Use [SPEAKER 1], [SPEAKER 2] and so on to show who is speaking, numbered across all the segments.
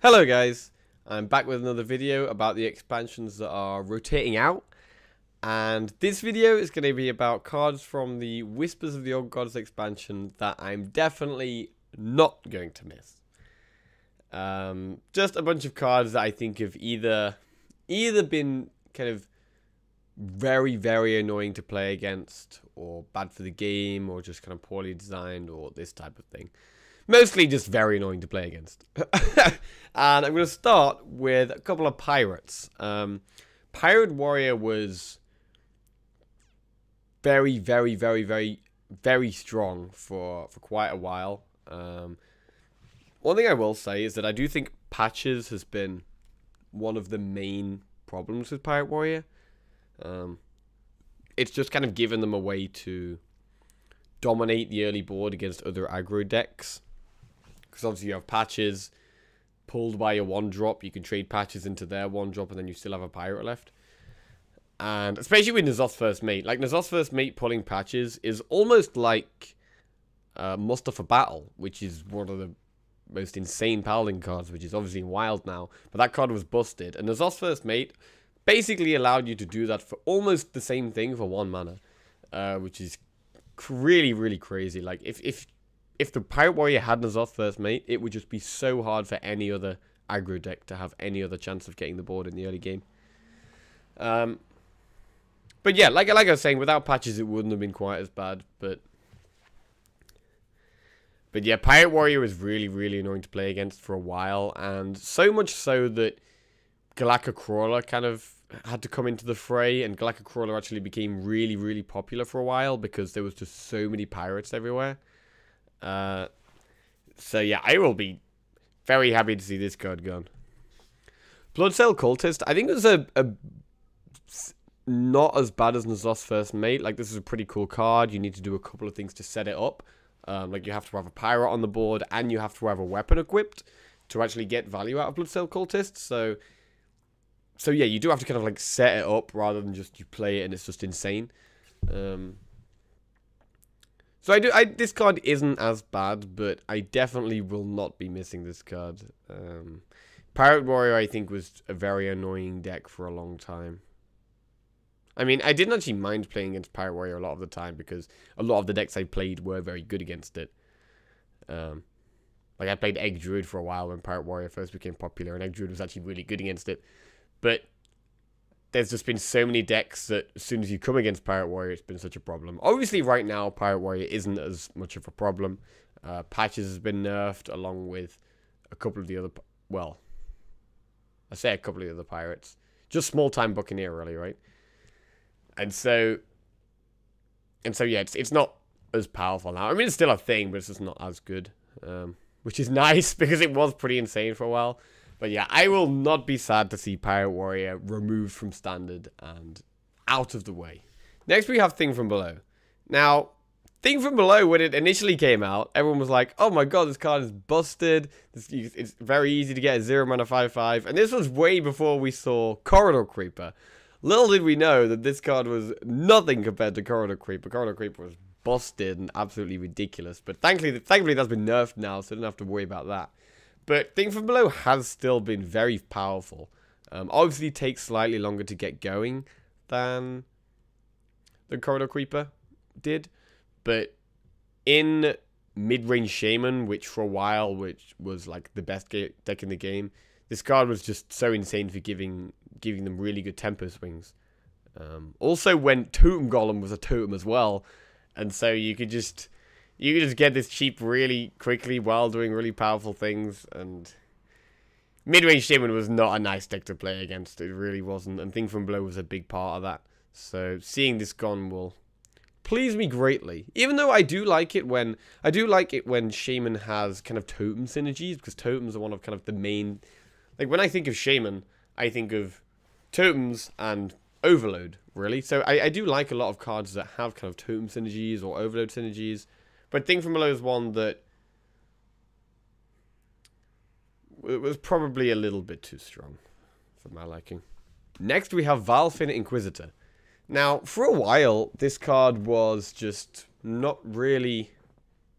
[SPEAKER 1] Hello guys, I'm back with another video about the expansions that are rotating out, and this video is going to be about cards from the Whispers of the Old Gods expansion that I'm definitely not going to miss. Just a bunch of cards that I think have either been kind of very annoying to play against, or bad for the game, or just kind of poorly designed, or this type of thing. Mostly just very annoying to play against. And I'm going to start with a couple of pirates. Pirate Warrior was very strong for quite a while. One thing I will say is that I do think patches has been one of the main problems with Pirate Warrior. It's just kind of given them a way to dominate the early board against other aggro decks. Because obviously you have patches pulled by your 1-drop. You can trade patches into their 1-drop and then you still have a pirate left. And especially with N'Zoth's First Mate. Like, N'Zoth's First Mate pulling patches is almost like Muster for Battle, which is one of the most insane paladin cards, which is obviously wild now. But that card was busted. And N'Zoth's First Mate basically allowed you to do that for almost the same thing for 1 mana. Which is really crazy. Like, if the Pirate Warrior had N'Zoth's First Mate, it would just be so hard for any other aggro deck to have any other chance of getting the board in the early game. But yeah, like I was saying, without patches it wouldn't have been quite as bad. But yeah, Pirate Warrior was really annoying to play against for a while, and so much so that Galactic Crawler kind of had to come into the fray, and Galactic Crawler actually became really popular for a while because there was just so many pirates everywhere. So yeah, I will be very happy to see this card gone. Bloodsail Cultist, I think it was a not as bad as N'Zoth's First Mate. Like, this is a pretty cool card. You need to do a couple of things to set it up. Like, you have to have a pirate on the board, and you have to have a weapon equipped to actually get value out of Bloodsail Cultist. So yeah, you do have to kind of like set it up rather than just you play it and it's just insane. So this card isn't as bad, but I definitely will not be missing this card. Pirate Warrior, I think, was a very annoying deck for a long time. I mean, I didn't actually mind playing against Pirate Warrior a lot of the time because a lot of the decks I played were very good against it. Like, I played Egg Druid for a while when Pirate Warrior first became popular, and Egg Druid was actually really good against it. But there's just been so many decks that as soon as you come against Pirate Warrior, it's been such a problem. Obviously, right now, Pirate Warrior isn't as much of a problem. Patches has been nerfed, along with a couple of the other... Well, I say a couple of the other pirates. Just Small-Time Buccaneer, really, right? And so yeah, it's not as powerful now. I mean, it's still a thing, but it's just not as good. Which is nice, because it was pretty insane for a while. But yeah, I will not be sad to see Pirate Warrior removed from Standard and out of the way. Next, we have Thing from Below. Now, Thing from Below, when it initially came out, everyone was like, oh my god, this card is busted. It's very easy to get a 0-mana 5/5. And this was way before we saw Corridor Creeper. Little did we know that this card was nothing compared to Corridor Creeper. Corridor Creeper was busted and absolutely ridiculous. But thankfully that's been nerfed now, so I don't have to worry about that. But Thing from Below has still been very powerful. Obviously, it takes slightly longer to get going than the Corridor Creeper did. But in mid-range Shaman, which for a while was like the best deck in the game, this card was just so insane for giving them really good tempo swings. Also, when Totem Golem was a totem as well, and so you could just get this cheap really quickly while doing really powerful things. And mid-range Shaman was not a nice deck to play against. It really wasn't. And Thing from Below was a big part of that. So seeing this gone will please me greatly. Even though I do like it when Shaman has kind of totem synergies, because totems are one of kind of the main. Like, when I think of Shaman, I think of totems and Overload, really. So I do like a lot of cards that have kind of totem synergies or Overload synergies. But Thing from Below is one that was probably a little bit too strong for my liking. Next, we have Valfin Inquisitor. Now, for a while, this card was just not really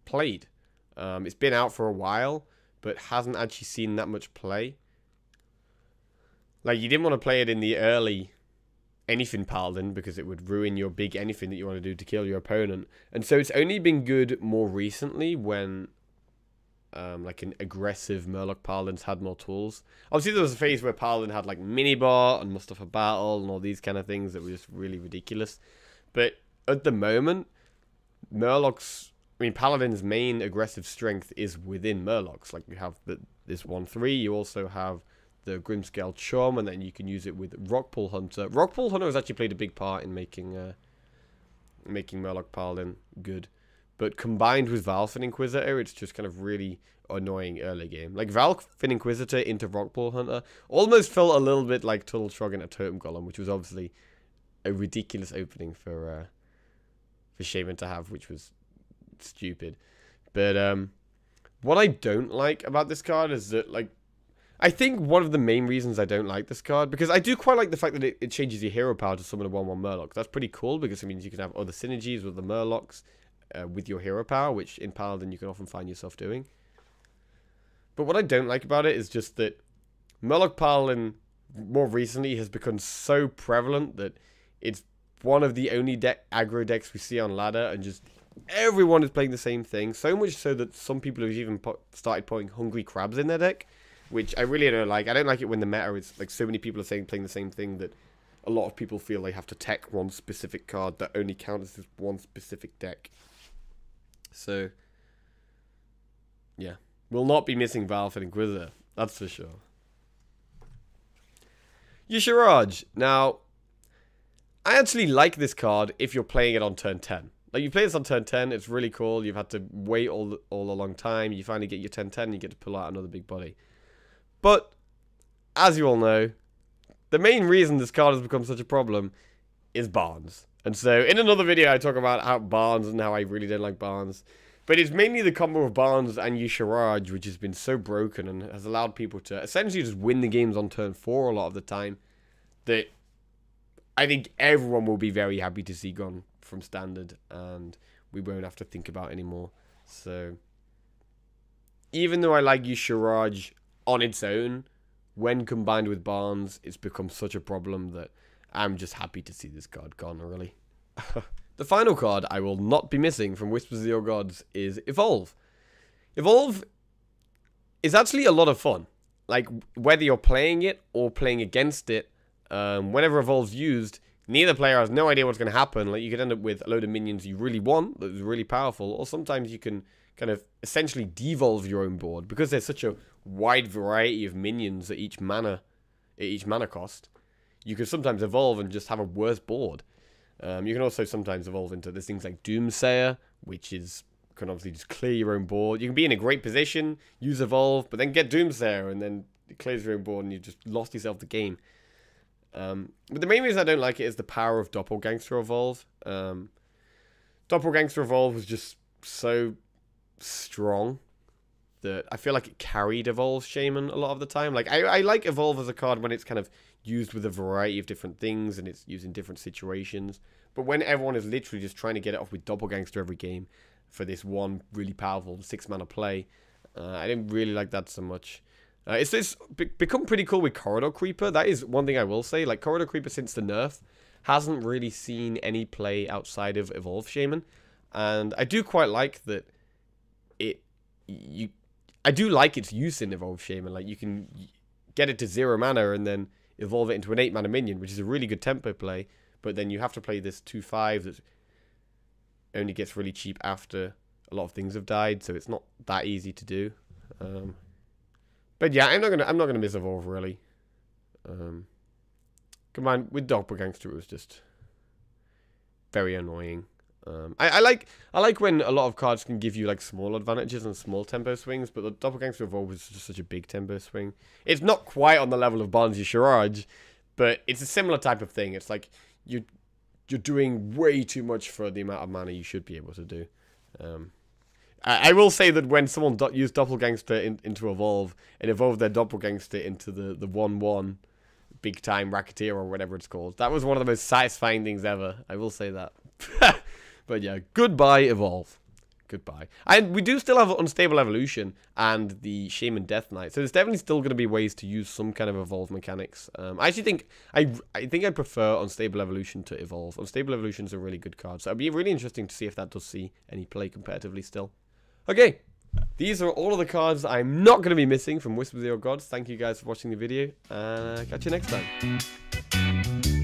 [SPEAKER 1] played. It's been out for a while, but hasn't actually seen that much play. Like, you didn't want to play it in the early anything Paladin because it would ruin your big anything that you want to do to kill your opponent. And so it's only been good more recently when like an aggressive Murloc Paladins had more tools. Obviously there was a phase where Paladin had like Minibot and Mustafa Battle and all these kind of things that were just really ridiculous. But at the moment, Paladin's main aggressive strength is within Murlocs. Like, you have this 1/3, you also have the Grimscale Chum, and then you can use it with Rockpool Hunter. Rockpool Hunter has actually played a big part in making Murloc Paladin good. But combined with Valfin Inquisitor, it's just kind of really annoying early game. Like, Valfin Inquisitor into Rockpool Hunter almost felt a little bit like Turtle Shrug into Totem Golem, which was obviously a ridiculous opening for Shaman to have, which was stupid. But what I don't like about this card is that, like, I think one of the main reasons I don't like this card, because I do quite like the fact that it changes your hero power to summon a 1/1 Murloc. That's pretty cool, because it means you can have other synergies with the Murlocs with your hero power, which in Paladin you can often find yourself doing. But what I don't like about it is just that Murloc Paladin more recently has become so prevalent that it's one of the only aggro decks we see on ladder, and just everyone is playing the same thing. So much so that some people have even started putting Hungry Crabs in their deck, which I really don't like. I don't like it when the meta is like so many people are playing the same thing that a lot of people feel they have to tech one specific card that only counts as one specific deck. So, yeah. We'll not be missing Valfin Inquisitor. That's for sure. Yusharaj. Now, I actually like this card if you're playing it on turn 10. Like, you play this on turn 10, it's really cool. You've had to wait all a long time. You finally get your 10/10 and you get to pull out another big body. But, as you all know, the main reason this card has become such a problem is Barnes. And so, in another video, I talk about how Barnes and how I really don't like Barnes. But it's mainly the combo of Barnes and Yusharaj, which has been so broken and has allowed people to essentially just win the games on turn 4 a lot of the time, that I think everyone will be very happy to see gone from Standard, and we won't have to think about it anymore. So, even though I like Yusharaj on its own, when combined with Barnes, it's become such a problem that I'm just happy to see this card gone, really. The final card I will not be missing from Whispers of the Old Gods is Evolve. Evolve is actually a lot of fun. Like, whether you're playing it or playing against it, whenever Evolve's used, neither player has no idea what's going to happen. Like, you could end up with a load of minions you really want, that's really powerful, or sometimes you can kind of essentially devolve your own board, because there's such a wide variety of minions at each mana cost. You can sometimes evolve and just have a worse board. You can also sometimes evolve into there's things like Doomsayer, which can obviously just clear your own board. You can be in a great position, use evolve, but then get Doomsayer, and then it clears your own board, and you've just lost yourself the game. But the main reason I don't like it is the power of Doppelgangster Evolve. Doppelgangster Evolve was just so strong that I feel like it carried Evolve Shaman a lot of the time. Like, I like Evolve as a card when it's kind of used with a variety of different things and it's used in different situations. But when everyone is literally just trying to get it off with Doppelgangster every game for this one really powerful 6-mana play, I didn't really like that so much. It's become pretty cool with Corridor Creeper. That is one thing I will say. Like, Corridor Creeper, since the nerf, hasn't really seen any play outside of Evolve Shaman. And I do quite like that I do like its use in Evolve Shaman. Like, you can get it to 0 mana and then evolve it into an 8-mana minion, which is a really good tempo play. But then you have to play this 2/5 that only gets really cheap after a lot of things have died, so it's not that easy to do. But yeah, I'm not gonna miss Evolve, really. Combined with Doppelgangster, it was just very annoying. I like when a lot of cards can give you like small advantages and small tempo swings, but the Doppelgangster Evolve was just such a big tempo swing. It's not quite on the level of Barnes Yusharaj, but it's a similar type of thing. It's like you're doing way too much for the amount of mana you should be able to do. I will say that when someone used Doppelgangster into Evolve and evolved their Doppelgangster into the 1/1 big time Racketeer or whatever it's called, that was one of the most satisfying things ever. I will say that. But yeah, goodbye Evolve. goodbye. And we do still have Unstable Evolution and the Shaman Death Knight. So there's definitely still going to be ways to use some kind of evolve mechanics. I actually think I prefer Unstable Evolution to evolve. Unstable Evolution is a really good card. So it'd be really interesting to see if that does see any play competitively still. Okay. These are all of the cards I'm not going to be missing from Whispers of Your Gods. Thank you guys for watching the video. Catch you next time.